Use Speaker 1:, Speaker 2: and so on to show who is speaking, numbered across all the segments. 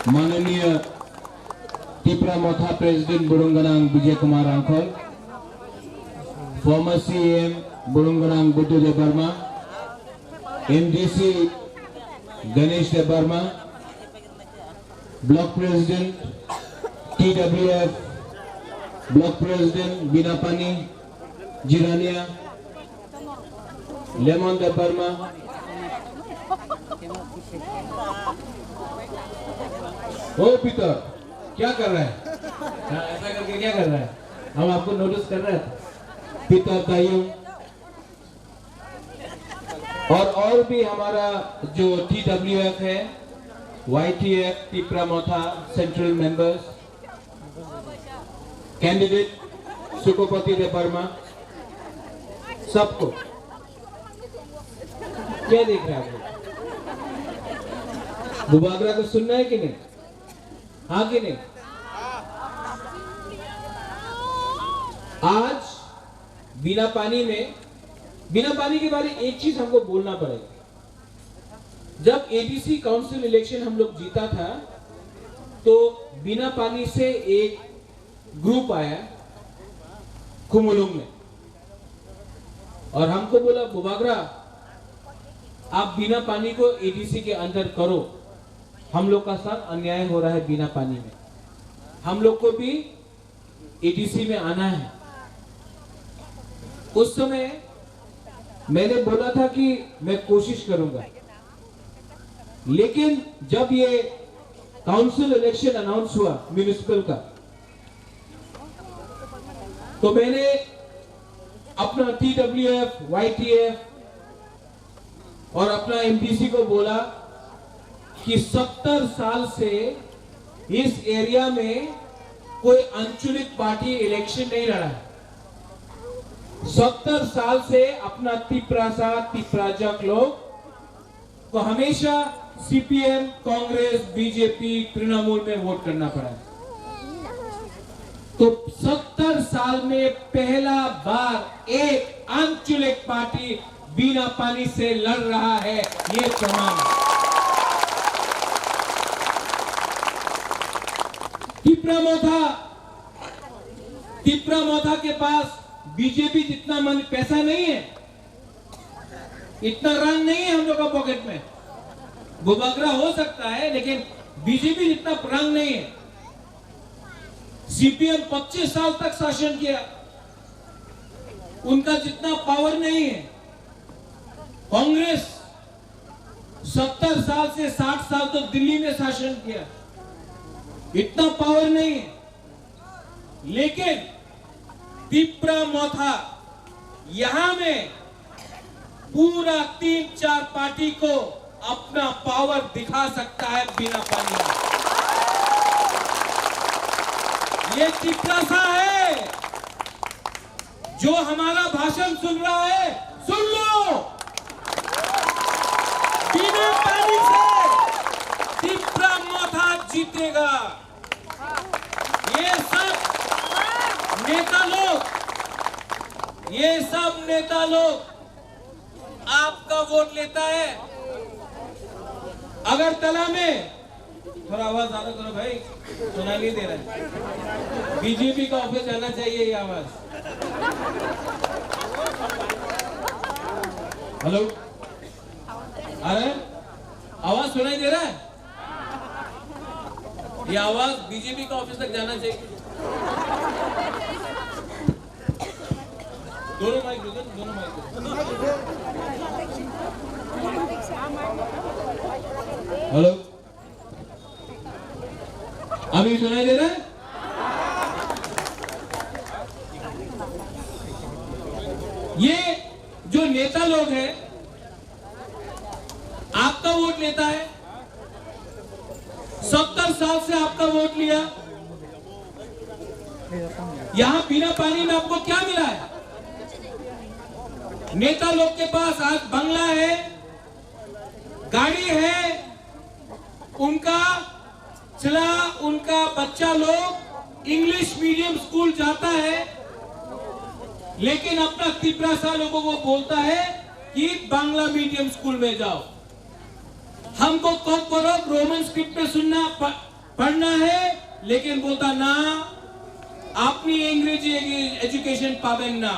Speaker 1: माननीय त्रिपुरा मोथा प्रेसिडेंट बुरुंगनांग Vijay Kumar uncle, former CM बुरुंगनांग Budhu Dev Varma, MDC Ganesh Dev Varma, block president TWF block president Beenapani Jirania, Lemon Dev Varma, ओ पीटर क्या कर रहा है? ऐसा करके क्या कर रहा है? हम आपको नोटिस कर रहे थे। पीटर ताइयों और भी हमारा जो TWF है, YTF त्रिपुरा मोथा सेंट्रल मेंबर्स, कैंडिडेट सुकोपति देव वर्मा, सबको क्या देख रहे हैं? बुबागरा को सुनना है कि नहीं? हाँ कि नहीं? आज बीनापानी के बारे में एक चीज हमको बोलना पड़ेगा। जब ABC काउंसिल इलेक्शन हम लोग जीता था तो बीनापानी से एक ग्रुप आया कुमुलुंग में और हमको बोला बुबागरा आप बीनापानी को ADC के अंदर करो, हम लोग का साथ अन्याय हो रहा है बीनापानी में, हम लोग को भी ADC में आना है। उस समय मैंने बोला था कि मैं कोशिश करूंगा, लेकिन जब ये काउंसिल इलेक्शन अनाउंस हुआ म्युनिसिपल का, तो मैंने अपना TWF, YTF और अपना MDC को बोला कि 70 साल से इस एरिया में कोई अंचलिक पार्टी इलेक्शन नहीं लड़ा है। 70 साल से अपना तिप्राजक लोग को हमेशा CPM, कांग्रेस, BJP, तृणमूल में वोट करना पड़ा है। तो 70 साल में पहला बार एक अंचलिक पार्टी बीनापानी से लड़ रहा है, ये प्रमाण। त्रिपुरा मोथा के पास बीजेपी जितना पैसा नहीं है, इतना रंग नहीं है हम लोग का पॉकेट में। बुबागरा हो सकता है लेकिन बीजेपी जितना रंग नहीं है। CPM 25 साल तक शासन किया, उनका जितना पावर नहीं है। कांग्रेस 70 साल से 60 साल तक दिल्ली में शासन किया, इतना पावर नहीं है। लेकिन त्रिपुरा मोथा यहां में पूरा 3-4 पार्टी को अपना पावर दिखा सकता है बीनापानी में। ये जिज्ञासा है, जो हमारा भाषण सुन रहा है सुन लो, बीनापानी से त्रिपुरा मोथा जीतेगा। ये सब नेता लोग आपका वोट लेता है। अगरतला में थोड़ा आवाज ज्यादा करो भाई, सुना नहीं दे रहा है। बीजेपी का ऑफिस जाना चाहिए ये आवाज। हेलो, अरे आवाज सुनाई दे रहा है? ये आवाज बीजेपी का ऑफिस तक जाना चाहिए। दोनों माइक दो, दोनों माइक दो। हेलो, अभी सुनाई दे रहा है? ये जो नेता लोग हैं आपका वोट लेता है, 70 साल से आपका वोट लिया। यहां बीनापानी में आपको क्या मिला है? नेता लोग के पास आज बंगला है, गाड़ी है, उनका बच्चा लोग इंग्लिश मीडियम स्कूल जाता है, लेकिन अपना त्रिपुरा लोगों को बोलता है कि बांग्ला मीडियम स्कूल में जाओ। हमको कॉर्पोरेट रोमन स्क्रिप्ट में सुनना पढ़ना है, लेकिन बोलता ना अपनी अंग्रेजी एजुकेशन पावें ना।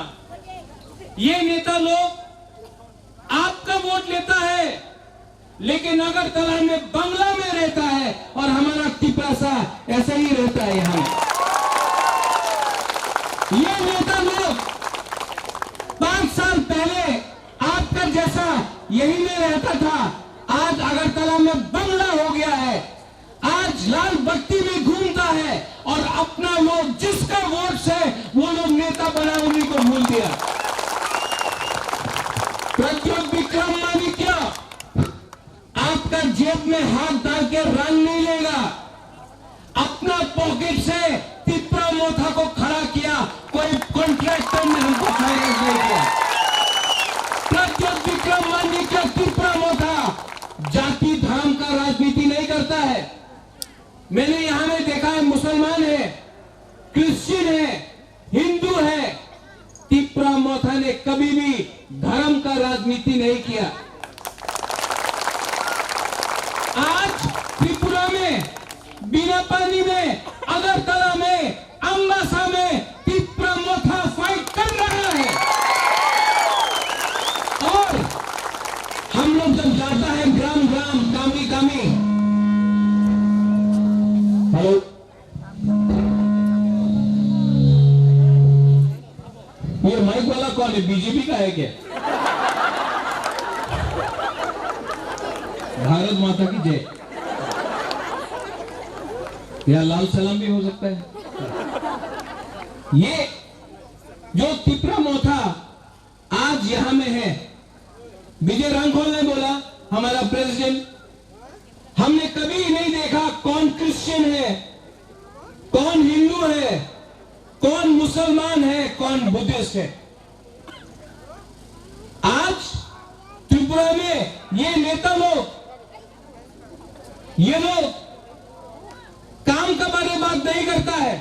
Speaker 1: ये नेता लोग आपका वोट लेता है, लेकिन अगरतला में बंगला में रहता है और हमारा टिपरासा ऐसा ही रहता है। यहाँ ये नेता लोग 5 साल पहले आपका जैसा यही में रहता था, आज अगरतला में बंगला हो गया है, आज लाल बत्ती में घूमता है और अपना लोग जिसका वोट से वो लोग नेता बना उन्हीं को भूल दिया। प्रद्युत विक्रम मानिक्य आपका जेब में हाथ डाल के रंग नहीं लेगा, अपना पॉकेट से तिप्रा मोथा को खड़ा किया, कोई कॉन्ट्रैक्टर ने हमको फाइनेंस नहीं किया। प्रद्युत विक्रम मानिक्य तिप्रा मोथा जाति धर्म का राजनीति नहीं करता है। मैंने यहां में देखा है, मुसलमान है, क्रिश्चियन है, हिंदू है, तिप्रा मोथा ने कभी भी धर्म का राजनीति नहीं किया। आज त्रिपुरा में, बिना पानी में, अगरतला में, अम्बासा में तिप्रा मोथा फाइट कर रहा है। और हम लोग जब जाता है ग्राम ग्राम, गामी गामी, हेलो, ये माइक वाला कौन है? बीजेपी का है क्या? भारत माता की जय। या लाल सलाम भी हो सकता है। ये जो तिप्रा मोथा आज यहां में है, विजय रांखोल ने बोला, हमारा प्रेसिडेंट, हमने कभी नहीं देखा कौन क्रिश्चियन है, कौन हिंदू है, कौन मुसलमान है, कौन बुद्धिस्ट है। आज त्रिपुरा में ये नेता लोग, ये लोग काम के बारे में बात नहीं करता है,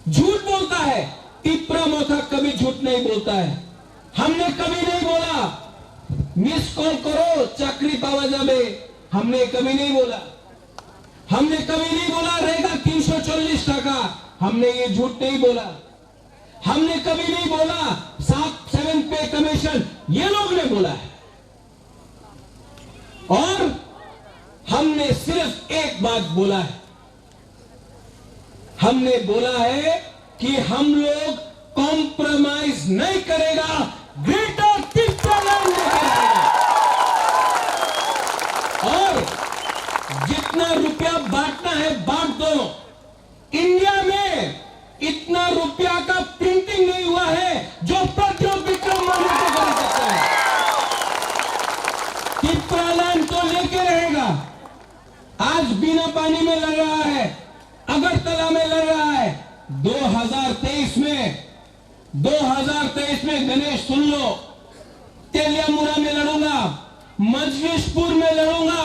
Speaker 1: झूठ बोलता है। तिप्रा मोथा कभी झूठ नहीं बोलता है। हमने कभी नहीं बोला मिस कॉल करो चाकरी पावा जाबे, हमने कभी नहीं बोला। हमने कभी नहीं बोला रहेगा 340 टका, हमने ये झूठ नहीं बोला। हमने कभी नहीं बोला 7 पे कमीशन, ये लोग ने बोला है। और हमने सिर्फ एक बात बोला है, हमने बोला है कि हम लोग कॉम्प्रोमाइज नहीं करेगा, ग्रेटर तिप्रा लैंड करेगा। और जितना रुपया बांटना है बांट दो। इंडिया में इतना रुपया का प्रिंटिंग नहीं हुआ है जो प्रद्युत विक्रम मानिक्य कर सकता है। तिप्रा लैंड तो लेके रहेगा। आज बिना पानी में लड़ रहा है, अगरतला में लड़ रहा है। 2023 में गणेश सुन लो, तेलियामुरा में लड़ूंगा, मजलिसपुर में लड़ूंगा,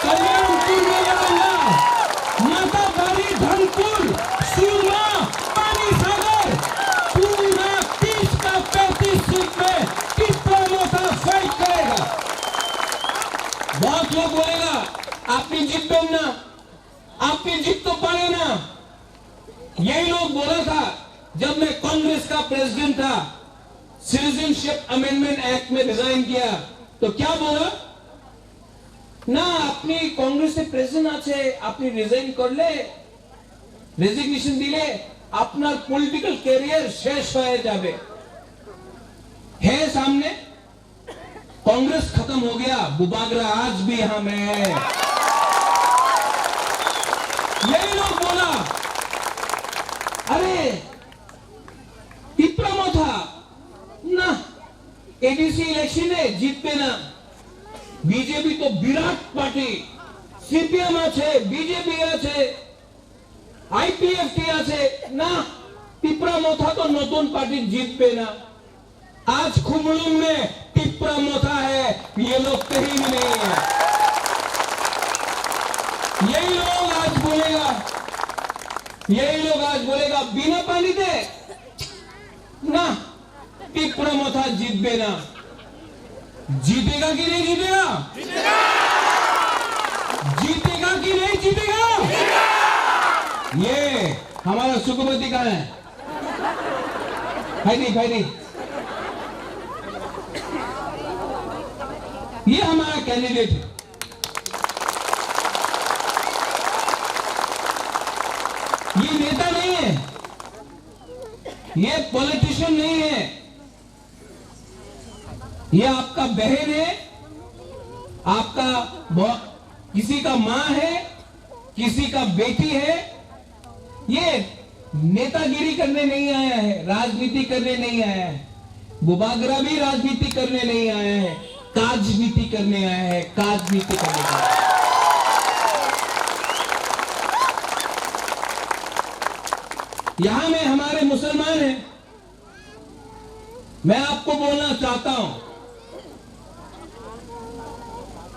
Speaker 1: कल्याणपुर में लड़ूंगा, माताबारी, धनपुर, सुरमा, पानी सागर, पूरा 30 का 35 सीट में तिप्रा मोथा फाइट करेगा। बहुत लोग बोलेगा आपकी जीत बनना, आपकी जीत तो पाए ना। यही लोग बोला था जब मैं कांग्रेस का प्रेसिडेंट था, सिटीजनशिप अमेंडमेंट एक्ट में रिजाइन किया, तो क्या बोला ना, अपनी कांग्रेस से प्रेसिडेंट आछे, अपनी रिजाइन कर ले, रेजिग्नेशन दिले, अपना पॉलिटिकल कैरियर शेष हो जाबे। है सामने, कांग्रेस खत्म हो गया, बुबागरा आज भी हम है। यही लोग बोला अरे तिप्रा मोथा ना एडीसी इलेक्शन है जीतबे ना। बीजेपी तो विराट पार्टी, सीपीएम आछे, बीजेपी आछे, आईपीएफटी आछे ना, तिप्रा मोथा तो नतून पार्टी जीतबे ना। आज खुमलुंग में तिप्रा मोथा है, ये लोग कहीं भी नहीं है। यही लोग आज बोलेगा बिना पानी दे ना, तिप्रा मोथा जीतबे ना। जीतेगा कि नहीं जीतेगा? जीतेगा कि नहीं जीतेगा?
Speaker 2: सुकुमती कहाँ है? भाई ये हमारा कैंडिडेट है। ये नेता नहीं है, ये पॉलिटिशियन नहीं है, ये आपका बहन है, आपका किसी का मां है, किसी का बेटी है। ये नेतागिरी करने नहीं आया है, राजनीति करने नहीं आया है। बुबागरा भी राजनीति करने नहीं आया है, काजनीति करने आया है, काजनीति करने आया है। यहां में हमारे मुसलमान हैं। मैं आपको बोलना चाहता हूं,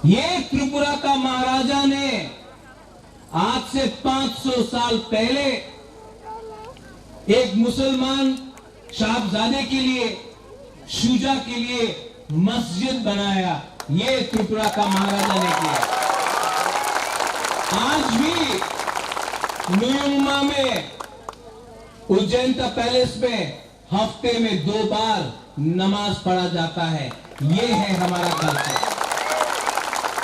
Speaker 2: ये त्रिपुरा का महाराजा ने आज से 500 साल पहले एक मुसलमान साहबजादे के लिए, शुजा के लिए मस्जिद बनाया। ये त्रिपुरा का महाराजा ने किया। आज भी न्यूमा में, उज्जैन पैलेस में हफ्ते में 2 बार नमाज पढ़ा जाता है। ये है हमारा कल्चर।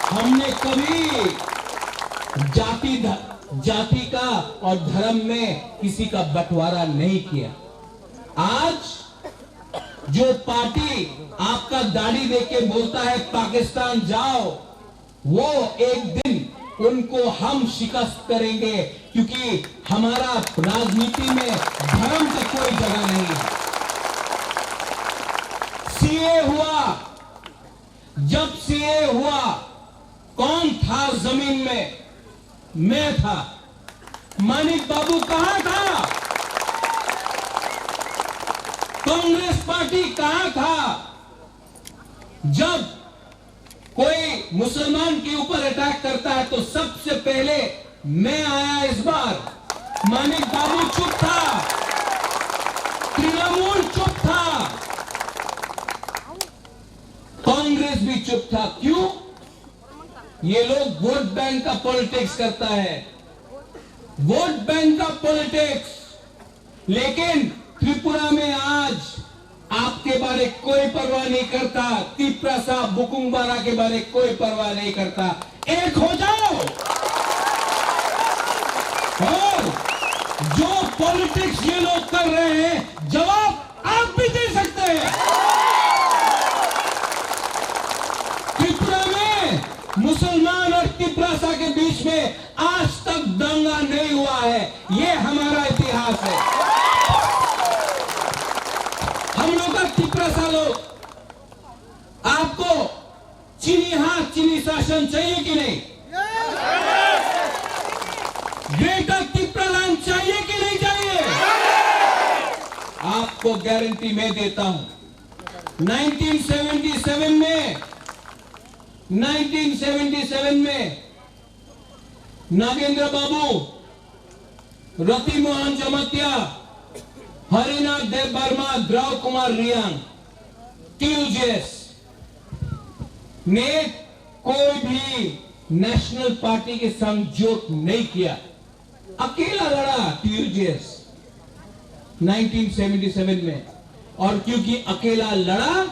Speaker 2: हमने कभी जाति का और धर्म में किसी का बंटवारा नहीं किया। आज जो पार्टी आपका दाढ़ी देख के बोलता है पाकिस्तान जाओ, वो एक दिन उनको हम शिकस्त करेंगे, क्योंकि हमारा राजनीति में धर्म का कोई जगह नहीं है। सीए हुआ, जब सीए हुआ कौन था जमीन में? मैं था। मानिक बाबू कहां था? कांग्रेस पार्टी कहां था? जब कोई मुसलमान के ऊपर अटैक करता है तो सबसे पहले मैं आया। इस बार मानिक बाबू चुप था, तृणमूल चुप था, कांग्रेस भी चुप था। क्यों? ये लोग वोट बैंक का पॉलिटिक्स करता है, वोट बैंक का पॉलिटिक्स। लेकिन त्रिपुरा में आज आपके बारे कोई परवाह नहीं करता, त्रिपुरा साहब बुकुंबारा के बारे कोई परवाह नहीं करता। एक हो जाओ और जो पॉलिटिक्स ये लोग कर रहे हैं, जवाब आप भी दे सकते हैं। त्रिपुरा में मुसलमान और त्रिपुरा के बीच में आज तक दंगा नहीं हुआ है। ये हमारा इतिहास है। हम लोग का त्रिपुरा लोग, आपको चीनी हाथ चीनी शासन चाहिए कि नहीं? ग्रेटर त्रिपुरा लैंड चाहिए कि नहीं चाहिए? आपको गारंटी मैं देता हूं। 1977 में नागेंद्र बाबू, रति मोहन जमतिया, हरिनाथ देव वर्मा, द्रव कुमार रियांग, टीयूजेएस ने कोई भी नेशनल पार्टी के संग जोट नहीं किया। अकेला लड़ा टीयूजेएस 1977 में। और क्योंकि अकेला लड़ा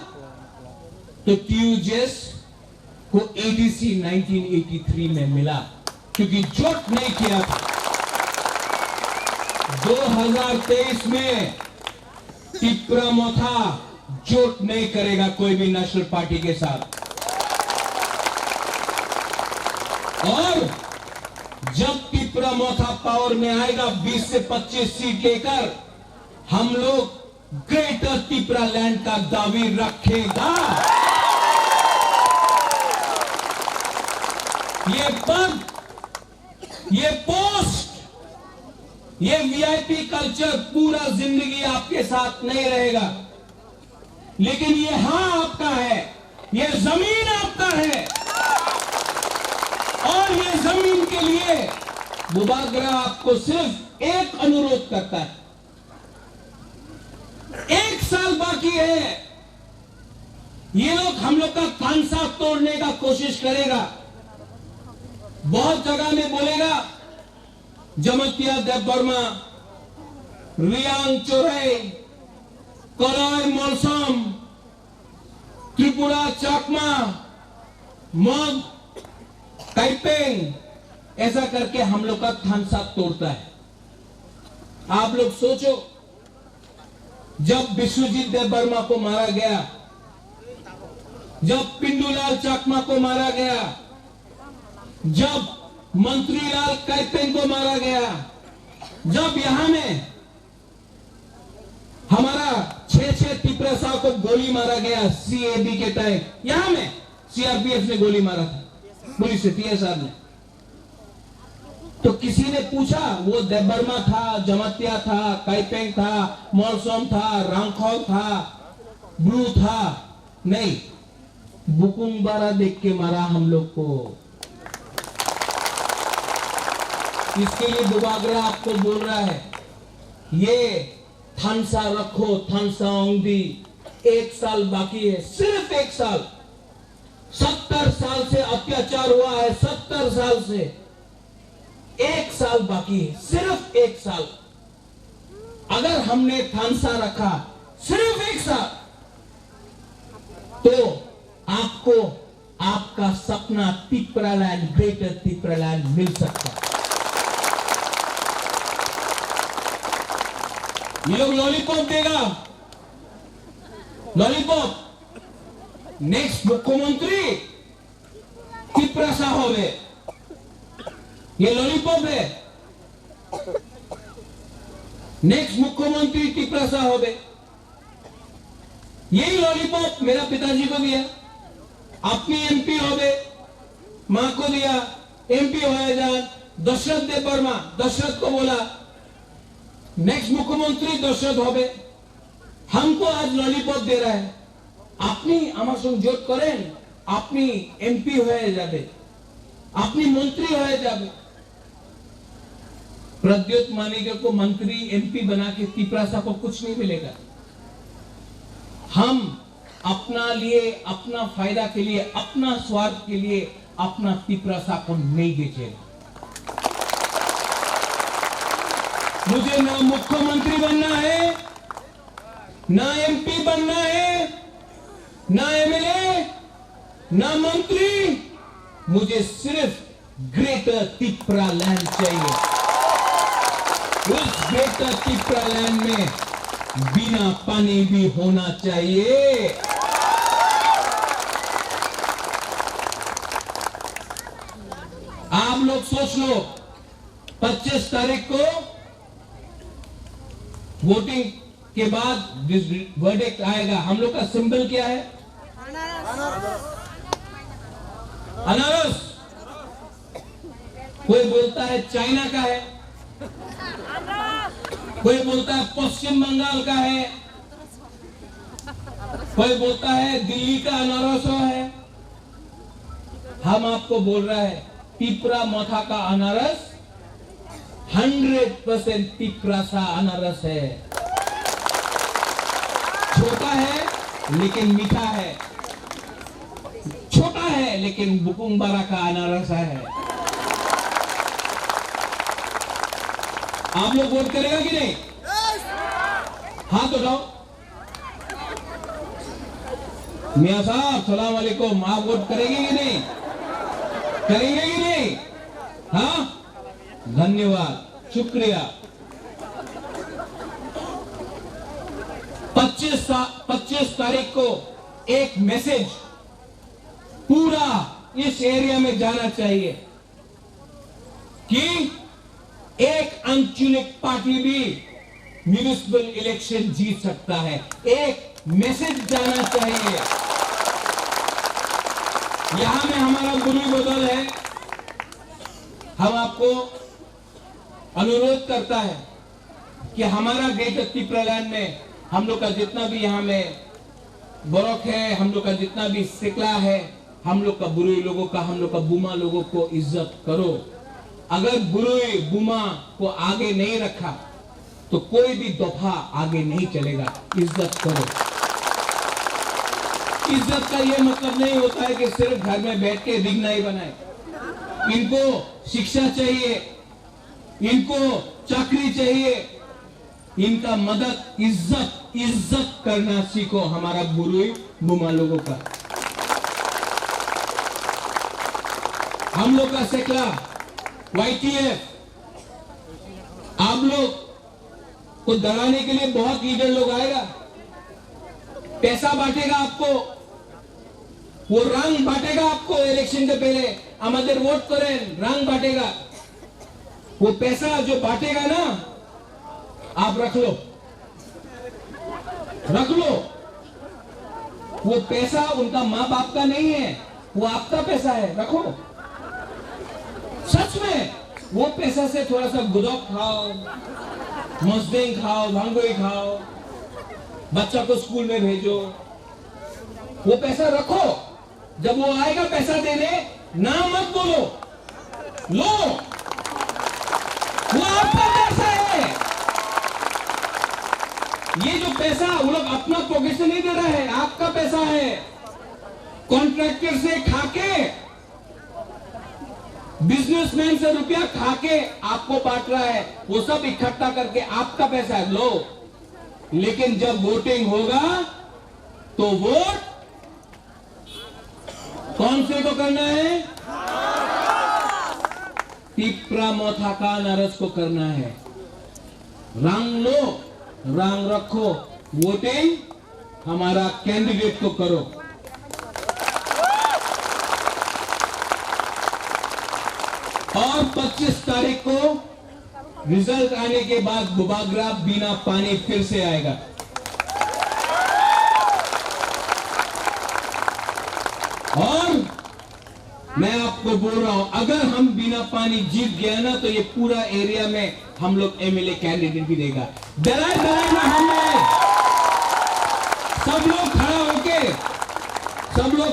Speaker 2: तो टीयूजेएस को एडीसी 1983 में मिला, क्योंकि जोट नहीं किया था। 2023 में त्रिपुरा मोथा जोट नहीं करेगा कोई भी नेशनल पार्टी के साथ। और जब त्रिपुरा मोथा पावर में आएगा 20 से 25 सीट लेकर, हम लोग ग्रेटर त्रिपुरा लैंड का दावी रखेगा। ये पद, ये पोस्ट, ये वीआईपी कल्चर पूरा जिंदगी आपके साथ नहीं रहेगा, लेकिन ये हां आपका है, ये जमीन आपका है। और ये जमीन के लिए बुबागरा आपको सिर्फ एक अनुरोध करता है। 1 साल बाकी है। ये लोग हम लोग का खानसा तोड़ने का कोशिश करेगा। बहुत जगह में बोलेगा जमतिया देव वर्मा, रियांग चोरे, कलय मोलसम, त्रिपुरा चाकमा, मग, टाइपेंग, ऐसा करके हम लोग का थानसा तोड़ता है। आप लोग सोचो, जब विश्वजीत देव वर्मा को मारा गया, जब पिंडूलाल चाकमा को मारा गया, जब मंत्रीलाल कैपेंग को मारा गया, जब यहां में हमारा 6 तिपरसा को गोली मारा गया सीएबी के टाइम, यहां में सीआरपीएफ ने गोली मारा था, पुलिस से, टीएसआर ने। तो किसी ने पूछा वो देवबर्मा था, जमातिया था, कैपेंग था, मोलसोम था, रांगखोग था, ब्लू था? नहीं, बुकुंबारा देख के मारा हम लोग को। इसके लिए दुबागरा आपको बोल रहा है, ये थानसा रखो, थानसा ओंगदी, 1 साल बाकी है, सिर्फ 1 साल। 70 साल से अत्याचार हुआ है, 70 साल से 1 साल बाकी है, सिर्फ 1 साल। अगर हमने थानसा रखा सिर्फ 1 साल, तो आपको आपका सपना तिपरालैंड, ग्रेटर तिपरालैंड मिल सकता है। ये लोग लॉलीपॉप देगा, लॉलीपॉप। नेक्स्ट मुख्यमंत्री तिपरासा होवे, ये लॉलीपॉप है। नेक्स्ट मुख्यमंत्री तिपरासा होवे, यही लॉलीपॉप मेरा पिताजी को दिया। अपनी एमपी होवे, मां को दिया, एमपी होया जा। दशरथ देव वर्मा, दशरथ को बोला नेक्स्ट मुख्यमंत्री दशरथ होवे, हमको आज लॉलीपॉप दे रहा है। अपनी আমার সঙ্গে জোট করেন, আপনি এমপি হয়ে যাবে, আপনি मंत्री হয়ে যাবে। प्रद्योत मानिक को मंत्री एमपी बना के तिपरासा को कुछ नहीं मिलेगा। हम अपना लिए, अपना फायदा के लिए, अपना स्वार्थ के लिए अपना तिपरासा को नहीं बेचेगा। मुझे ना मुख्यमंत्री बनना है, ना एमपी बनना है, ना एमएलए, ना मंत्री, मुझे सिर्फ ग्रेटर तिपरालैंड चाहिए। उस ग्रेटर तिपरालैंड में बिना पानी भी होना चाहिए। आप लोग सोच लो, 25 तारीख को वोटिंग के बाद वर्डिक्ट आएगा। हम लोग का सिंबल क्या है? अनारस। कोई बोलता है चाइना का है, कोई बोलता है पश्चिम बंगाल का है, कोई बोलता है दिल्ली का अनारस है। हम आपको बोल रहा है तिपरा मथा का अनारस 100% तिपरासा अनारस है। छोटा है लेकिन मीठा है, छोटा है लेकिन बुकुंबारा का अनारस है। आप लोग वोट करेगा कि नहीं? हाथ उठाओ। मियां साहब सलाम वालेकुम, आप वोट करेंगे कि नहीं? करेंगे कि नहीं? हाँ, धन्यवाद, शुक्रिया। 25 तारीख को एक मैसेज पूरा इस एरिया में जाना चाहिए कि एक अनचुनित पार्टी भी म्युनिसिपल इलेक्शन जीत सकता है। एक मैसेज जाना चाहिए। यहां में हमारा गुरु बदल है। हम आपको अनुरोध करता है कि हमारा ग्रेटर तिपरालैंड में हम लोग का जितना भी यहाँ में बरोक है, हम लोग का जितना भी सिकला है, हम लोग का बुरुई लोगों का, हम लोग का बुमा लोगों को इज्जत करो। अगर बुरुई बुमा को आगे नहीं रखा तो कोई भी दफा आगे नहीं चलेगा। इज्जत करो। इज्जत का यह मतलब नहीं होता है कि सिर्फ घर में बैठ के दिखना ही बनाए। इनको शिक्षा चाहिए, इनको चाकरी चाहिए, इनका मदद इज्जत करना सीखो, हमारा बुरुई बुमा लोगों का। हम लोग का सेकला YTF, आप लोग को दड़ाने के लिए बहुत लीडर लोग आएगा, पैसा बांटेगा आपको, वो रंग बांटेगा आपको। इलेक्शन के पहले हमारे वोट करें, रंग बांटेगा। वो पैसा जो बांटेगा ना, आप रख लो। वो पैसा उनका माँ बाप का नहीं है, वो आपका पैसा है, रखो। सच में वो पैसा से थोड़ा सा गुदौक खाओ, मस्देंग खाओ, भांगोई खाओ, बच्चा को स्कूल में भेजो। वो पैसा रखो, जब वो आएगा पैसा देने, ना मत बोलो, लो, वो आपका पैसा है। ये जो पैसा वो लोग अपना पॉकेट से नहीं दे रहा है, आपका पैसा है। कॉन्ट्रैक्टर से खाके, बिजनेसमैन से रुपया खाके आपको बांट रहा है, वो सब इकट्ठा करके आपका पैसा है, लो। लेकिन जब वोटिंग होगा तो वोट कौन से को करना है? टिप्रा मोथाका नरस को करना है। रंग लो, रंग रखो, वोटिंग हमारा कैंडिडेट को करो। और 25 तारीख को रिजल्ट आने के बाद बुबागरा बिना पानी फिर से आएगा। और मैं आपको बोल रहा हूं, अगर हम बिना पानी जीत गया ना, तो ये पूरा एरिया में हम लोग MLA कैंडिडेट भी देगा। डराए ना हमें। सब लोग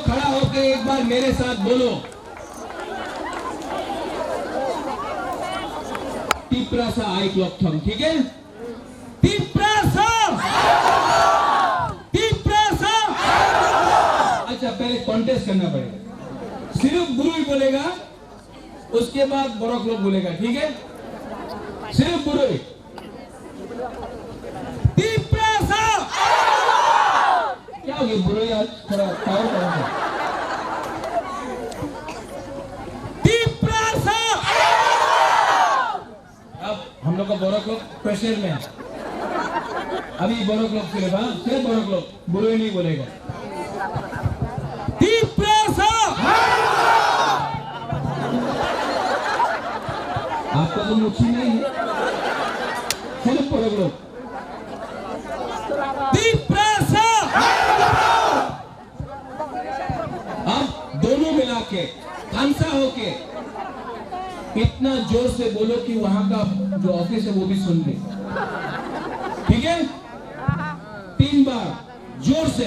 Speaker 2: खड़ा होके एक बार मेरे साथ बोलो, टिप्रासा आई क्लॉक थम, ठीक है? टिप्रासा। अच्छा, पहले कॉन्टेस्ट करना पड़ेगा। सिर्फ बुरुई बोलेगा, उसके बाद बोरक लोग बोलेगा, ठीक है? सिर्फ बुरुई। टिप्रासा। क्या हो गया बुरुई, आज थोड़ा पावर करो। हम लोग का बोरक लोग प्रेशर में है। अभी बोरक लोग सिर्फ बोरक लोग, बुरुई नहीं बोलेगा। आपका तो मुच्छी नहीं है, सिर्फ बोरक लोग। अब दोनों मिला के खामसा होके इतना जोर से बोलो कि वहां का जो ऑफिस है वो भी सुन ले, ठीक है? 3 बार जोर से।